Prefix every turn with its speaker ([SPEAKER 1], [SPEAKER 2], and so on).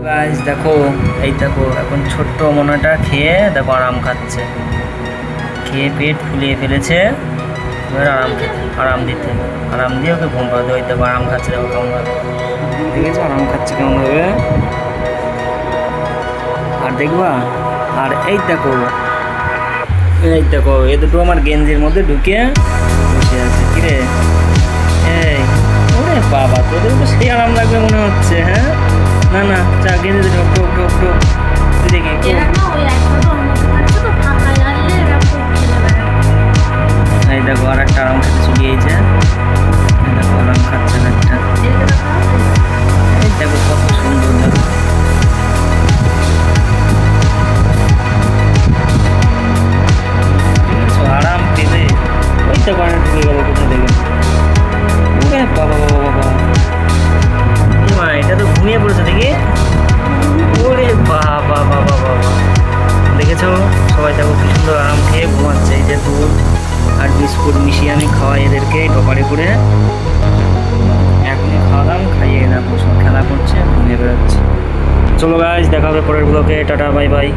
[SPEAKER 1] Guys দেখো, এই দেখো এখন ছোট্ট মোনাটা খেয়ে দেখো আরাম খাচ্ছে। খেয়ে পেট ফুলিয়ে ফেলেছে, এবার আরাম দিয়ে ওকে ঘুম পাবে। ওই দেখো আরাম খাচ্ছে, দেখো কেমন ভাবে, দেখেছো আরাম খাচ্ছে কেমন ভাবে। আর দেখবা, আর এই দেখো এ দুটো আমার গেঞ্জির মধ্যে ঢুকে বসে আছে। কিরে এই, ওরে বাবা, তোদের তো সেই আরাম লাগবে মনে হচ্ছে। হ্যাঁ না না, চা গেঞ্জিতে ঢোক ঢোক ঢোক ঢোক, তুই দেখি এই দেখো আর একটা আরাম খেতে চলে গিয়েছে। দেখো আরাম খাচ্ছে না একটা, এই দেখো কত সুন্দর। দেখো আরাম পেলে ওই তো কারণে ঢুকে গেল কোথায় দেখে। ওরে বাবা বাবা বাবা, মা এটা তো ঘুমিয়ে পড়েছে দেখি। ওরে বাবা বাবা বাবা, দেখেছো সবাই দেখো কি সুন্দর আরাম খেয়ে ঘুমাচ্ছে। এই যে দুধ আর বিস্কুট মিশিয়ে আমি খাওয়াই এদেরকে টপারে করে। এখনই খাওয়ালাম, খাইয়ে দেখো সব খেলা করছে, ঘুমিয়ে বেড়াচ্ছে। চলো গাইস, দেখা হবে পরের ব্লগে। Tata bye bye.